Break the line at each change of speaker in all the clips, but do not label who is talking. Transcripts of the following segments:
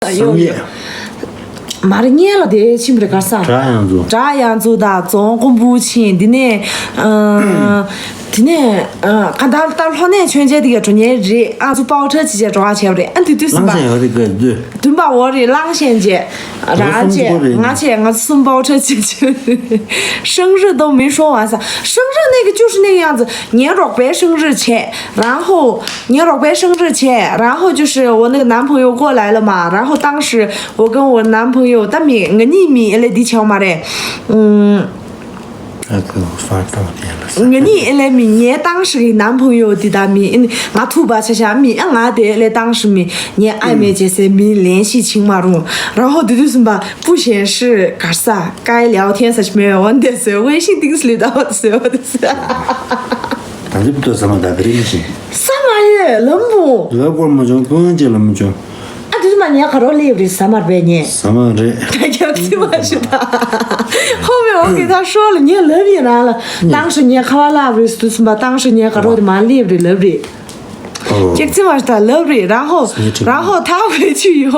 生意。
妈的，年了的，请不得干啥？这样做的，中国目前的呢，的呢，看到好呢，全家的中年人，就包车季节抓钱的，对是吧？
朗县有这个对。
对吧？我的朗县节，而且我送包车季节，生日都没说完噻，生日那个就是那个样子，年若白生日前，然后就是我那个男朋友过来了嘛，然后当时我跟我男朋友，但米来地桥嘛的，
那个发到点了。
你来米，你当时的男朋友的大米，我土巴吃下米，我的来当时米，你暧昧这些米联系亲嘛中，然后就是嘛不显示干啥，该聊天啥没有问题是微信定时里的时候的是。
但是不知道什么大的联系。
啥玩意？那么？
那会儿么就关键了么就。
就是嘛，你看到livre的什么百年？
什么的？
他就听我说的。后面我给他说了，你那边来了，当时你看到livre就是嘛，当时你看到的嘛livre livre。这个嘛是他 livre， 然后他回去以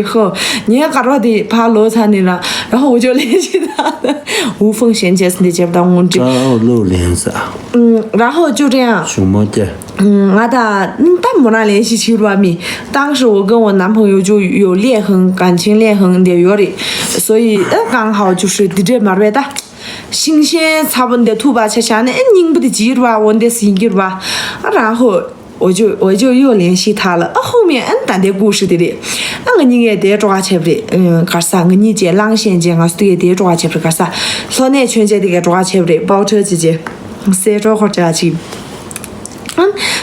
后，你看到的怕落产的了，然后我就联系他的，无缝衔接是你接不到我这。
露脸噻。
然后就这样。
什么的？
但没那联系起来没？当时我跟我男朋友就有感情裂痕的有的，所以刚好就是的这嘛呗的。新鲜差不多的土巴吃下呢，拧不得记住啊，问的是一个吧，然后我就又联系他了，后面单的故事的嘞，你也得抓起不的，干啥？你这朗县节是也得抓起不的干啥？说那全家的给抓起不的，包车季节，谁抓好假期？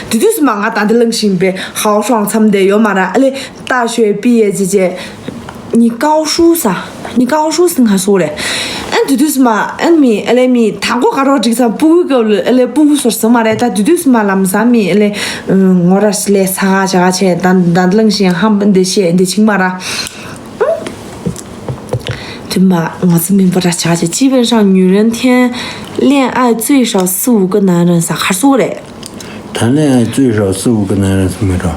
这就是嘛，我单的冷心呗，豪爽他们的有嘛的，大学毕业季节，你高数啥？你高数是还说嘞？这就是嘛，米，他我看到这个不够了，不说什么嘞，他这就是嘛，那么啥米，我这是来查下去，但冷心han本的些的亲嘛啦，对嘛，我这边不这下去，基本上女人谈恋爱最少4-5个男人啥还说嘞？
谈恋爱最少4-5个男人怎么着？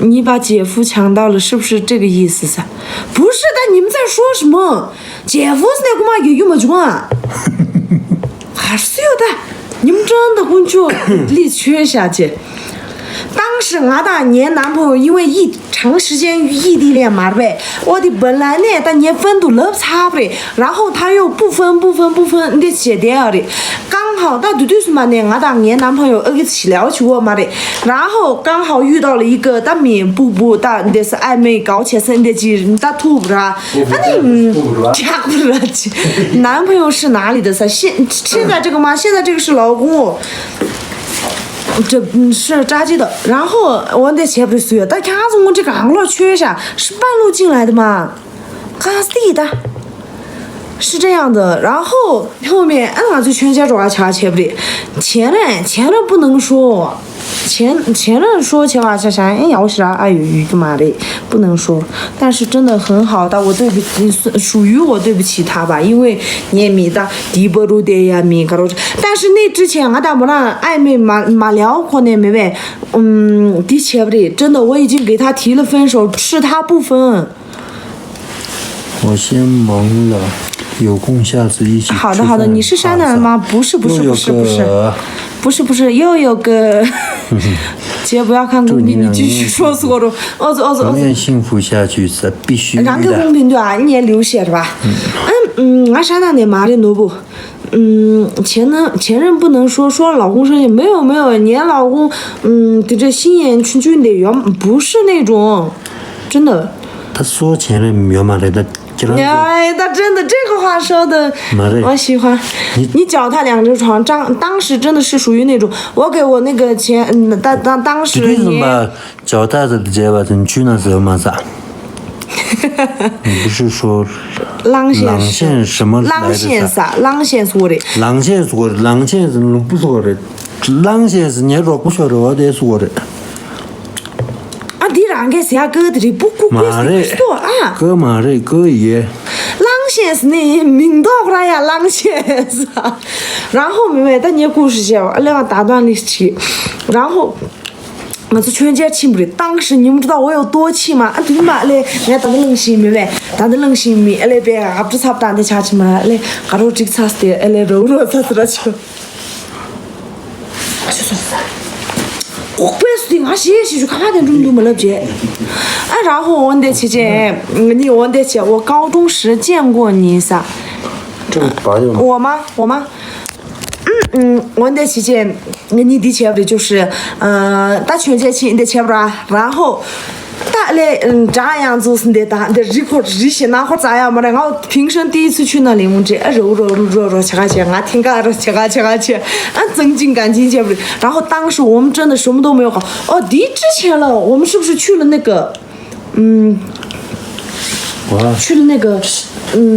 你把姐夫抢到了，是不是这个意思噻？不是的，你们在说什么？姐夫是那个嘛有么中啊？还是有的，你们真的工作力缺下去。当时我的年男朋友因为长时间异地恋嘛呗，我的本来呢，但年分都那差不的，然后他又不分的写掉的，刚好到就是嘛呢，我的年男朋友个起聊起我嘛的，然后刚好遇到了一个的面不的，那是暧昧搞起身的几的土不啦，嫁不了男朋友是哪里的噻？现在这个嘛，现在这个是老公。这是炸鸡的，然后我那钱不是水，但看着我这个昂了缺下是半路进来的嘛，干是的，是这样的。然后后面俺就全家抓钱不的，前任不能说，前任说起话想要是啊，有一个嘛的不能说，但是真的很好的，我对不起，属于我对不起他吧，因为你也米的地不如的呀米搞着，但是那之前俺没那暧昧嘛聊过呢没呗，的确不的，真的我已经给他提了分手，是他不分。
我先忙了，有空下次一起。
好的，你是山南吗？不是，又有个。姐不要看公屏，你继续说是我的。
永远幸福下去是必须的。
让个公屏对吧？你也流血是吧？俺山南的妈的萝卜。前任不能说老公生气，没有，你老公对这心眼群的原不是那种，真的。
他说前任没有嘛的。
哎，他真的这个话说的，我喜欢。你脚踏两只船，当时真的是属于那种，我给我那个钱，当时你。就是
嘛，脚踏着的这吧，你去那时候嘛啥？你不是说
朗县
什么来的
啥？朗县说的。
朗县是不说的，朗县是你若不晓得我得说的。
你让给谁啊？哥的不说啊？
哥嘛的哥爷。
朗县是你明道过来呀，朗县是啊。然后妹妹，等你故事讲，2个大段历史，然后我这全家气不的，当时你们知道我有多气吗？对嘛嘞，人家当冷心没呗，当的冷心没，嘞别啊不差不当的下去嘛嘞，还有这个差死的，嘞肉差死了去。我不是的，俺写就看点中都没了别。然后我得去见你，我得去，我高中时见过你噻。
这个八九。
我吗？我得去见你的钱不就是打全家去你的钱不啦？然后打嘞这样就是的打的日些那会咋样嘛的？我平生第一次去那里，我这肉吃去，俺听个吃去，增进感情去不？然后当时我们真的什么都没有好。哦，之前了，我们是不是去了那个去了那个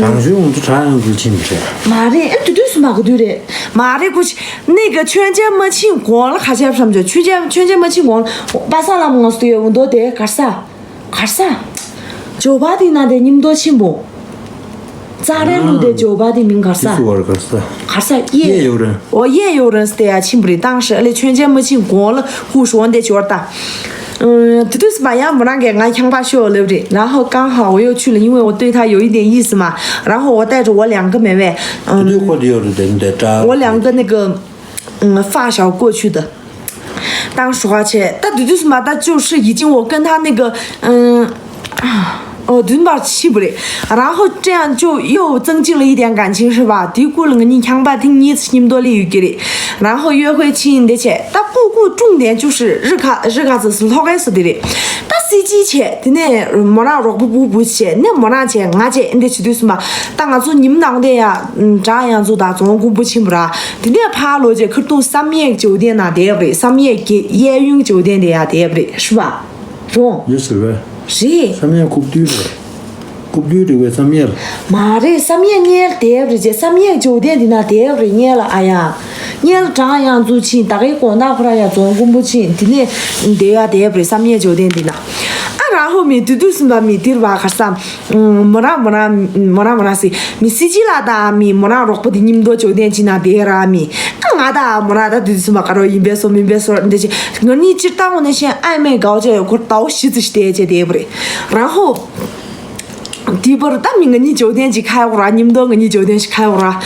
当时我们这样子请不是？
妈的，对是嘛个对的，妈的过去那个全家没请光了，还是什么着？全家没请光了，把啥那么多我都得干啥？酒吧的那的你们都请不？咋的路的酒吧的名干啥？干啥
也有人。
我也有人是的呀，请不的，当时那全家没请光了，胡说的角打。这都是把样不让给俺强把学对不对？然后刚好我又去了，因为我对他有一点意思嘛。然后我带着我2个妹妹，我2个那个发小过去的。当时花钱，但对是嘛，但就是已经我跟他那个对吧？气不的，然后这样就又增进了一点感情是吧？低估了你强把听你们多礼遇给的，然后约会请的钱，但不过重点就是日卡子是老该是的嘞，但是几钱的呢？没让说不钱，那没让钱，俺姐你得去对是嘛？当俺做你们当的呀，这样做的，中国不请不啦？的那爬楼去都3面酒店那对不对？3面给烟云酒店的呀对不对？是吧？中。
有是呗。
是。
上面खूप दूर的为上面了。
妈的，上面年对不对？上面酒店的那对不对？年了，哎呀，年了这样做起，大概广大回来呀，中国不请，的呢，对呀对不对？上面酒店的那。然后米对是嘛米对吧？还是没那是米司机啦的米没那肉不的你们多酒店去那对啦米，俺的没那的对是嘛？搞到一边说那些，你知道我那些暧昧高阶，我到西子是对不对？然后。第不是大明你酒店去开户啦，你们都你酒店去开户啦，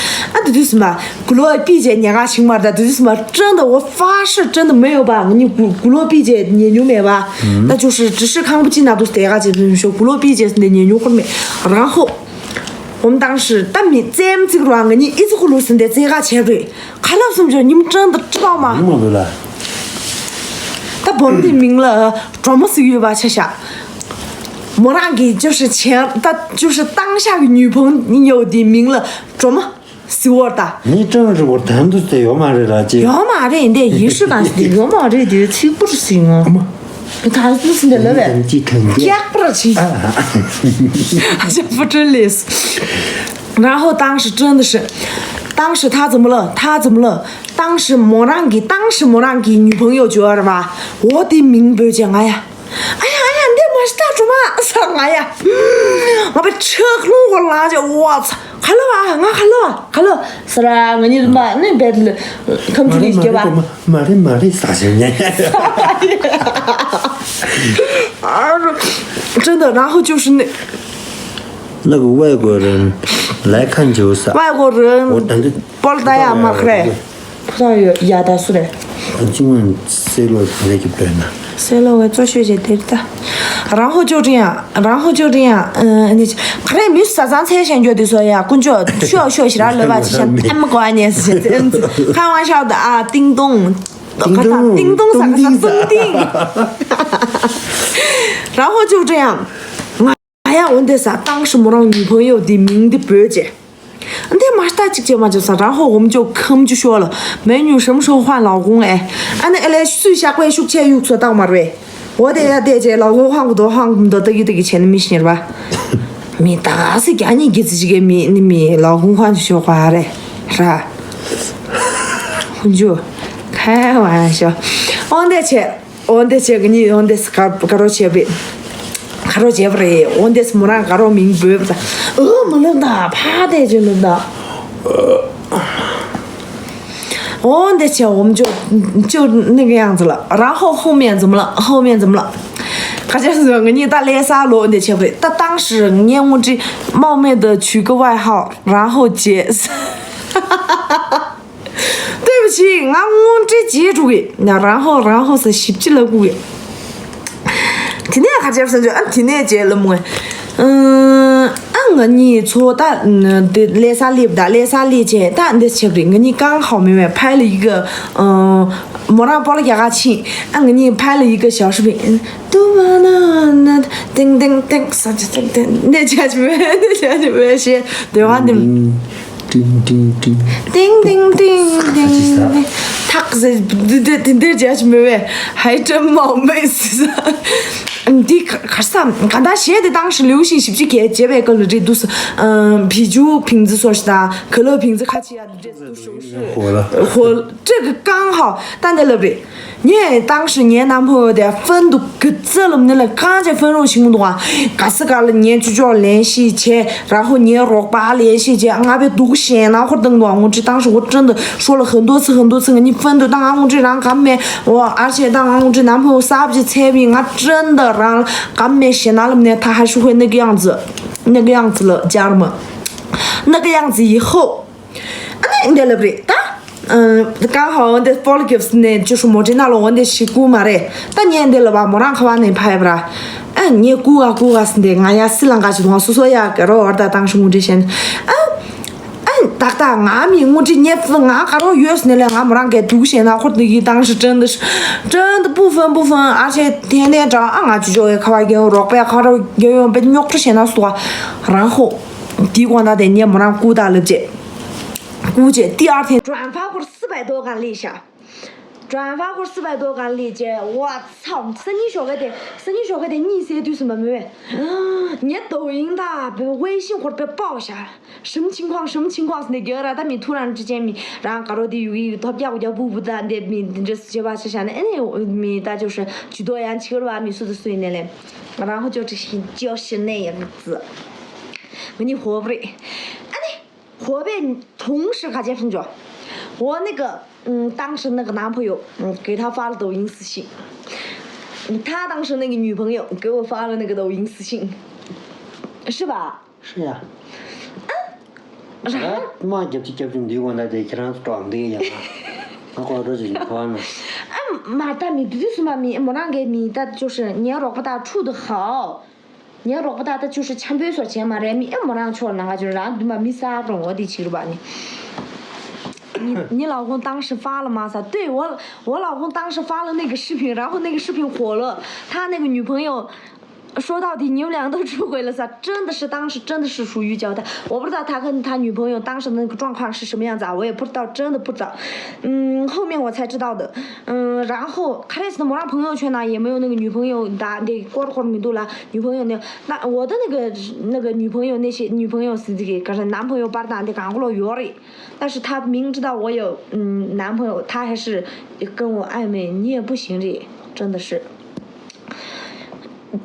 对什么？古罗毕节年啊亲嘛的，对什么？真的，我发誓真的没有吧？你古罗毕节年牛没吧？那就是只是看不起那都是大家就是说古罗毕节是那年牛会没，然后我们当时大明咱们这个乱你一直葫芦生的这个钱对，看到什么着？你们真的知道吗？他本地名了，专门是有吧吃下。没那个就是钱，他就是当下的女朋友的名了，怎么是我的？
你真是我谈都得要嘛的了，
要嘛的，你得仪式感的，要嘛的的，岂不是行啊？你看是不是的了呗？假不是去，这不真的是。然后当时真的是，当时他怎么了？当时没让给女朋友觉得吧？我的名不讲哎呀。我是大主嘛，啥呀？我被车弄过来就我操！看了吧，我看了，是啦，我你妈那边的，看不理解吧？
妈的，啥情况？
真的，然后就是
那个外国人来看就是。
外国人。包了大呀，马克嘞，不知道有亚达苏嘞。
今晚谁来那个不呢？
谁了？我做学姐对的，然后就这样，你可能没啥张才想觉得说呀，感觉需要学习了，老吧？就像他们关键事情这样子，开玩笑的啊，叮咚啥个啥封顶，然后就这样，哎呀，问题是当时没让女朋友的名的表姐。那马上姐嘛就是，然后我们就说了，美女什么时候换老公哎？那来水下关学钱又说到嘛呗？我得这老公换不多得一钱的没行了吧？没打是赶紧给自己给你老公换就学花嘞，是吧？我就开玩笑，我得去给你，我得是搞到钱呗。看到结不嘞，我得是没让看到明白不的，没弄的，怕的就弄的。我的天，我们就那个样子了。然后后面怎么了？他就是我你打连沙罗的前辈，他当时我这冒昧的取个外号，然后对不起，我这记住的，然后是习不了过的。今天他就是就今天接了么？你错的，的连沙里不打连沙里接，但的前辈，你刚好妹妹拍了一个，没让包了给他钱，你拍了一个小视频，都完了，那叮叮叮，啥子叮叮，那家去没些，对吧？你。
叮叮叮
叮叮叮叮，他可是对家去没？还真冒昧似的。可是看他现在当时流行是不是给街边个了？这都是啤酒瓶子说是的，可乐瓶子看起来这都收拾火这个刚好，但在那边，你当时你男朋友的粉都可这了么的了，刚才分手行动啊，干是干了，你就叫联系去，然后你若把联系去，俺别读闲了或者等等，我这当时我真的说了很多次，你分都当俺我这让干咩，而且当俺我这男朋友啥不去彩屏，俺真的让干咩闲了么呢，他还是会那个样子了，家人们，那个样子以后，你得了不对，刚好我的包了个是呢，就是我这那了我的是姑嘛嘞，但你得了吧，没让他往那拍不啦？你姑啊是的，俺呀死啷个去同说呀，给了我的当时我这些，大俺们我这年份俺干了月是的了，俺没让给独显了，或者一当时真的不分，而且天天找俺就叫考完给我不要考到要被鸟之前那说，然后地广大的你也没让顾大了这。估计第二天转发过400多个例下，我操！是你说的，你写的什么没？你抖音的，被微信或者被爆下来，什么情况是那个了？他们突然之间然后搞到的有一他表叫不的，的这事情吧是啥呢？他就是许多人去了吧，说的水的嘞，然后就这些就是那样子，你活不嘞？后边同时还结婚着，我那个当时那个男朋友给他发了抖音私信，他当时那个女朋友给我发了那个抖音私信，是吧？
是呀。妈就你我那在这上装的呀，我搞着这款了。
妈，但你对什么没让给你的就是你要不大处的好。你要不大的就是钱别说钱嘛，人民没让错，那个就是让对嘛没啥不我的去了吧你老公当时发了吗？对我老公当时发了那个视频，然后那个视频火了，他那个女朋友。说到底，你们俩都出轨了噻，当时真的是属于交代。我不知道他跟他女朋友当时的那个状况是什么样子啊，我也不知道，真的不知道。后面我才知道的。然后开始的没让朋友圈呢，也没有那个女朋友的过了没多了，女朋友那我的那个女朋友女朋友是这个，可是男朋友把他干过了月了，但是他明知道我有男朋友，他还是跟我暧昧，你也不行这，真的是。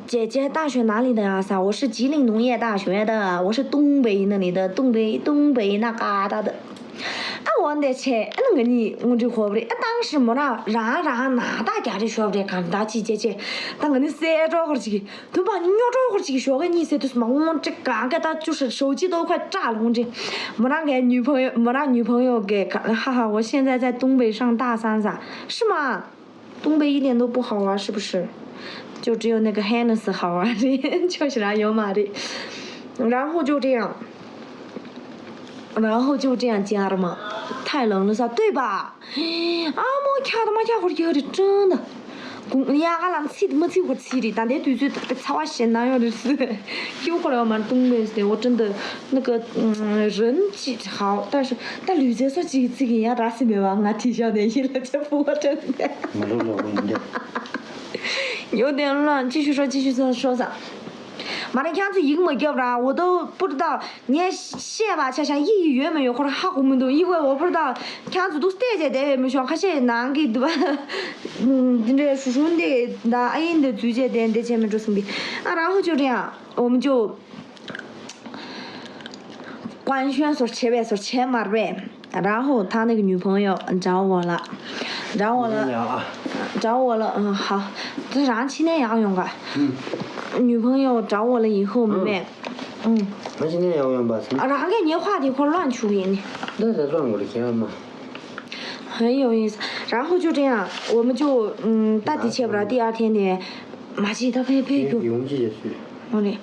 姐姐大学哪里的呀？我是吉林农业大学的，我是东北那里的，东北那嘎达的。我的去，那个你我就活不的，当时没让哪大家的学不的，看大姐，当个你塞着会儿去，对吧？你要着会儿去学个你塞的什么？我这刚给他就是手机都快炸了，我这没让女朋友给看，哈哈！我现在在东北上大3噻，是吗？东北一点都不好啊，是不是？就只有那个海南是好玩的，就是那有嘛的，然后就这样加了嘛，太冷了噻，对吧？我看到嘛家伙有的真的，俺啷起的没起过起的，但那对嘴被吵闲了有的是，有回来我们东北的，我真的那个人气好，但女仔说这个呀，但是没往俺提小点了，这不我真的。
没录了，我的。
有点乱，继续说啥？妈的，看这一个没给不啦？我都不知道，你写吧，想1亿元没有或者好没都，因为我不知道，看这都是大家的，没想看些难给对吧？这叔叔的那阿姨的最简单的前面就是的，然后就这样，我们就官宣说前面说钱嘛呗。然后他那个女朋友找我了，找我了，好，这啥今天要用个？女朋友找我了以后，妹妹，
那今天要用吧？
然后给你话题块乱出给你。
那才乱过的天嘛。
很有意思，然后就这样，我们就大地切不了。第二天的，马吉他陪就。
用几去？
我的，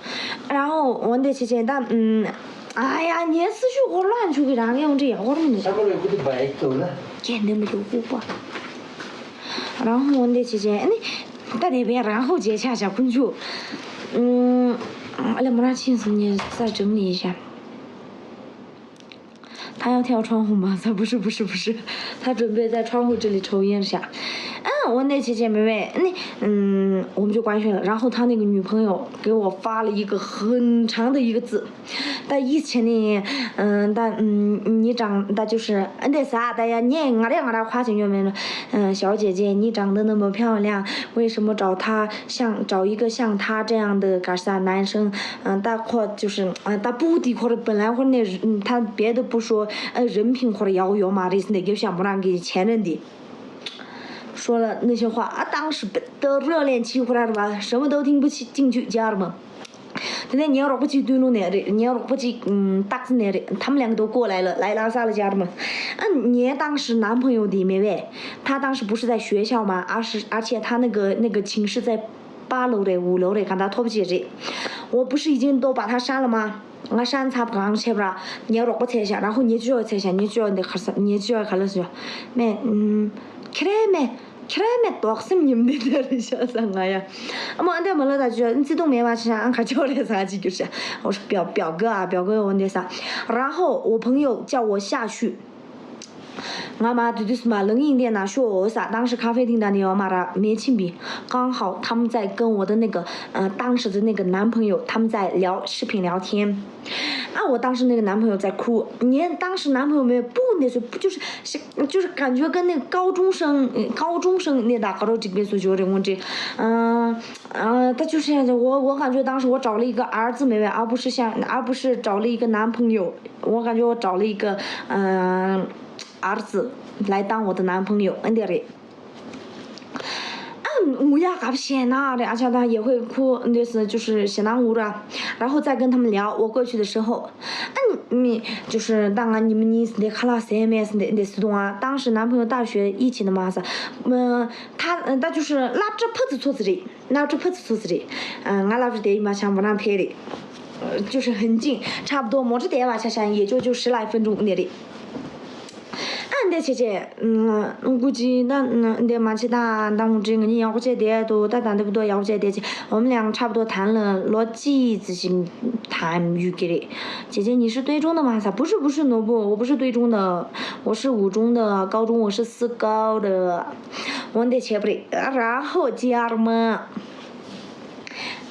然后我得去见他，哎呀，你思绪我乱出给人用这样，我怎么的？
啥不来不得白走了？
见那么多火吧。然后我得去见你，在那边，然后接下工作，那没啥心思，你再整理一下。他要跳窗户吗？他不是，他准备在窗户这里抽烟下。我那期间妹妹，我们就官宣了。然后他那个女朋友给我发了一个很长的一个字，但以前呢，你长，但就是那啥，大家你俺俩花钱有没有？小姐姐，你长得那么漂亮，为什么找一个像他这样的干啥男生？但或就是但不的或者本来或者那他别的不说，人品或者要嘛的是那个想不让给前任的。说了那些话当时的热恋期回来了吧，什么都听不进去家了嘛。现在你要不去对路那的，你要不去大子那的，他们两个都过来了，来拉萨了家了嘛。你当时男朋友的妹妹，他当时不是在学校吗？而且他那个寝室在8楼的5楼的，看他拖不起这，我不是已经都把他删了吗？我删他不让切不啦？你要不猜一下，然后你就要猜一下，你就要那啥，你就要看了是吧？妹그러면 또 학생님들 셔상아야. 근데 몰라 다 저你都没完全俺看教练啥就是，我说表哥啊，表哥我那啥，然后我朋友叫我下去。我妈就是嘛冷饮店呐说我啥，当时咖啡厅的那个嘛的没亲笔，刚好他们在跟我的那个当时的那个男朋友他们在视频聊天。我当时那个男朋友在哭，你当时男朋友没有不那时候不就是感觉跟那个高中生那大高中这边所觉得我这他就是我感觉当时我找了一个儿子妹妹，而不是找了一个男朋友，我感觉我找了一个儿子来当我的男朋友，我呀搞不闲呐的，而且他也会哭，那是就是闲囊屋的，然后再跟他们聊。我过去的时候，就是当然你们那看了3年那时段啊，当时男朋友大学一起的嘛是，他就是拿着破子撮子的，俺拿着电嘛想不让拍的，就是很近，差不多摸着电话想也就10来分钟那里。那姐姐，我估计那马其他当我这个你要这点都但对不对？要这点我们俩差不多谈了几次性谈语给的。姐姐，你是对中的吗？不是，我不是对中的，我是5中的，高中我是4高的，我得切不的。然后家了嘛。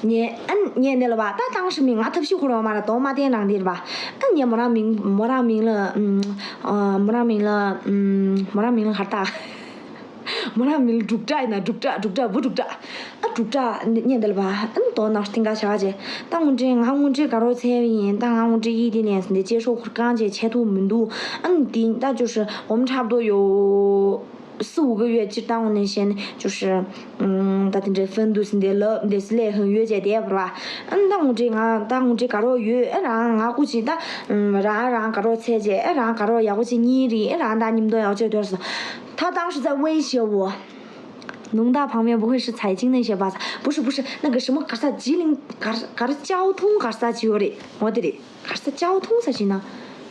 你那了吧？但当时命特别喜欢了嘛的，多嘛点浪的了吧？你没让命了，没让命了还大，没让命了住宅不住宅，住宅你的了吧？多那是挺搞笑的。当我这搞到菜园，当我这异地恋是的接受感觉前途门路，那就是我们差不多有4、5个月，就当我那些就是他这分都是那是来很远节点不吧？当我这搞到远，然后估计然搞到财节，然搞到要估计你的，然你们都要这段时间，他当时在威胁我。农大旁边不会是财经那些吧？不是那个什么，搞啥吉林，搞啥交通，搞啥去的？我的嘞，搞啥交通啥去呢？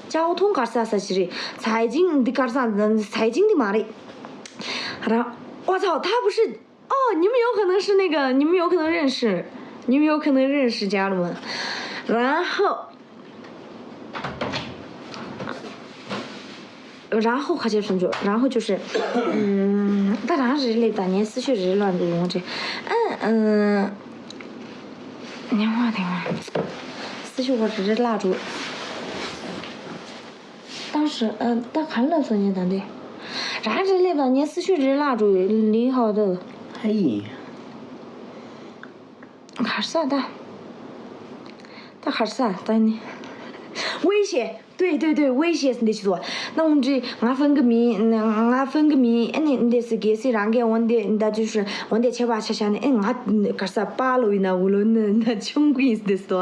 交通搞啥去的？财经的搞啥？财经的嘛的。然后我操，他不是你们有可能是那个，你们有可能认识家人们。然后还就什么？然后就是，当然是那当年思绪是乱的用这，你话听话，思绪我只是蜡烛，当时他看了说你当的，然后那当年思绪是蜡烛厉害的，
嘿，
看啥的？他看啥？等你威胁。对，危险是那些多。那我们这俺分个名，你得是给谁让给我的，那就是我得去吧去想的，俺可是八楼呢，五楼呢，那穷鬼是的是多。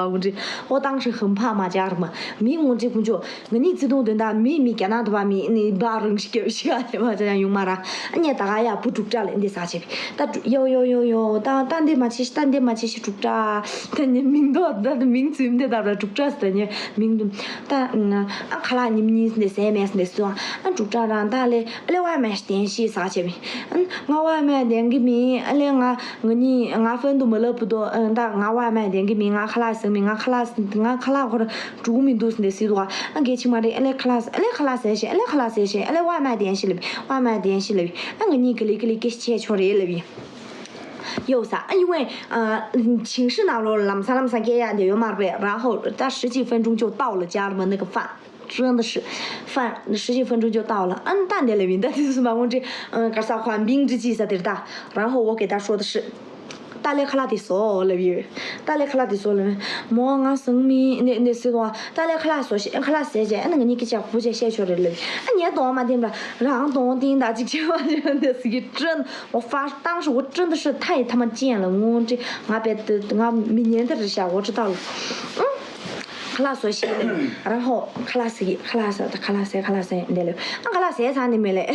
我当时很怕嘛，家人嘛，我这工作，你自动的米干那的吧，你把人是给谁啊？嘛这样用嘛啦？你大家呀不住着了，你啥去？但有，但的嘛其实住着，但你名多，但名字没得到了住着是的你名但看来你们那三面是那是啊，住着让他嘞外面电视啥去？我外面电给米，我分都没了不多，但我外面电给米，我看来生命，我看来或者住民都是那些多，给起码的，看来这些，外面电视里，你给钱出来了。有啥？因为寝室那路那么三给呀，就有嘛呗。然后他10几分钟就到了家里面那个饭，真的是饭10几分钟就到了。淡的那边，但是嘛，我这干啥患病之际啥的哒。然后我给他说的是。大家看那的说了边，莫俺生命那时候，大家看那说些，看那谁些，那个你给家户籍写出来了，你也懂嘛？对不？让懂听的，这那是一真，当时我真的是太他妈贱了，我这俺别的俺明年的日下我知道了，看那说些，然后看那谁，那了，看那谁啥的没嘞，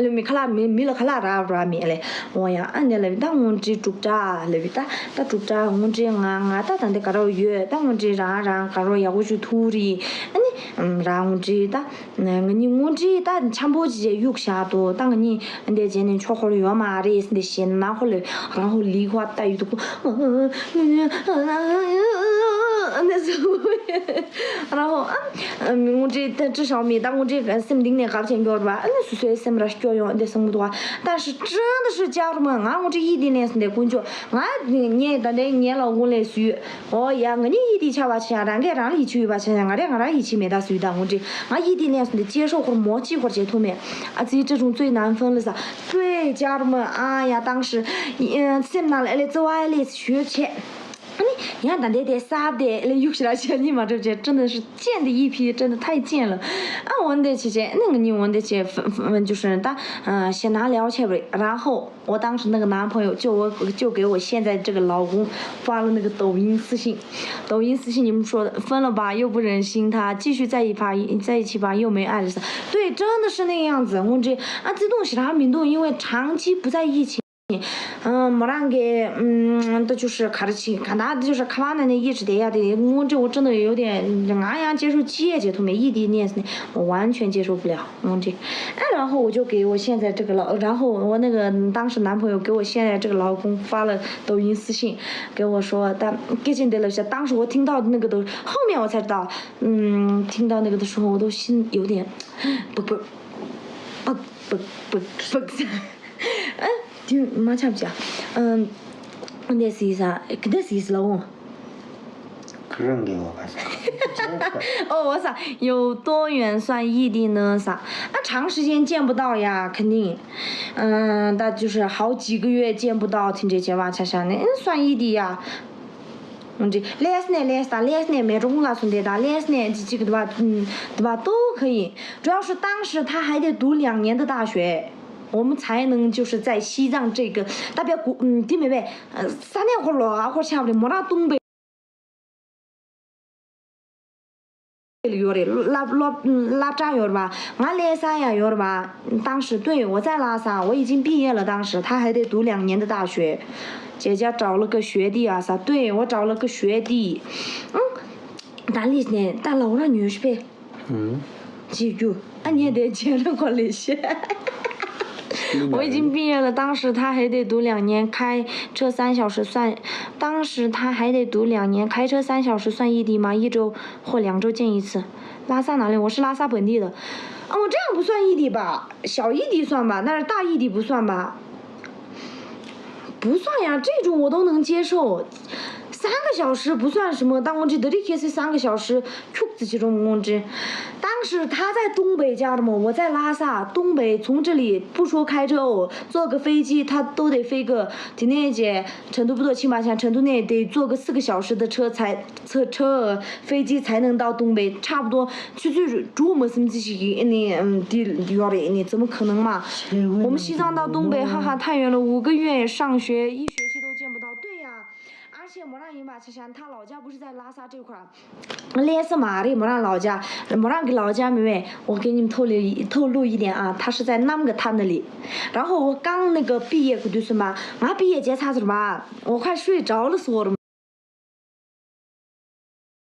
没看那没了看那啥不没嘞，我呀，那了，但我这住着了，但住着我这但的搞到月，但我这让搞到要我去土里，然后这我这但强迫自己有下多，但你得今年吃好了药嘛的，是得先拿回来，然后梨花带雨都那时候，然后我这至少没当我这个生病的搞钱标的吧，那是说什么教育的什么多，但是真的是家人们，我这异地恋是的工作，你老公来说，哦呀，你异地去吧去，让你去吧去，俺一起没得睡的，我这异地恋是的接受或者默契或者接受没，自己这种最难分了噻，对家人们，哎呀，当时什么来走啊来学去。你看咱这傻的，有些那些你嘛，这真的是贱的一批，真的太贱了。我得去那个你我得去就是先拿聊去呗。然后我当时那个男朋友就给我现在这个老公发了那个抖音私信你们说的分了吧，又不忍心他继续在一起吧，又没爱了。对，真的是那个样子。我这东西他民众因为长期不在一起。没让给这就是看他就是看完那一直的呀的，我真的有点俺呀接受接头没异地恋我完全接受不了，然后我就给我现在这个然后我那个当时男朋友给我现在这个老公发了抖音私信，给我说但给进的了些，当时我听到那个都后面我才知道，听到那个的时候我都心有点不。就妈差不多，那是意思啊？那是意思了哦。
可人给我吧
我啥有多远算异地呢？啥？长时间见不到呀，肯定。那就是好几个月见不到，听这些话才算算异地呀。这2年没中国从的大2年这个对吧都可以，主要是当时他还得读2年的大学。我们才能就是在西藏这个代表弟妹妹3年或6或差不多没到东北拉扎有的吧，俺连山呀有的吧，当时对我在拉萨我已经毕业了，当时他还得读2年的大学，姐姐找了个学弟啊啥，对我找了个学弟，但老让女婿呗，记住，你也得接着过那些。我已经毕业了，当时他还得读2年，开车3小时算。当时他还得读2年，开车3小时算异地吗？1周或2周见一次。拉萨哪里？我是拉萨本地的。我这样不算异地吧？小异地算吧，但是大异地不算吧？不算呀，这种我都能接受。3个小时不算什么，但我这得开车3个小时，确实这种我这。当时他在东北家的嘛，我在拉萨，东北从这里不说开车哦，坐个飞机他都得飞个，今天姐成都不多起码像成都那得坐个4个小时的飞机才能到东北，差不多去住么什么这些你地远的你怎么可能嘛？我们西藏到东北哈哈太远了，5个月上学1学期都见不到，对呀。而且莫让人吧，想想他老家不是在拉萨这块儿，连什么的莫让老家，莫让给老家妹妹，我给你们透露一点啊，他是在那么个他那里。然后我刚那个毕业可就是嘛，俺毕业检查是嘛，我快睡着了说的。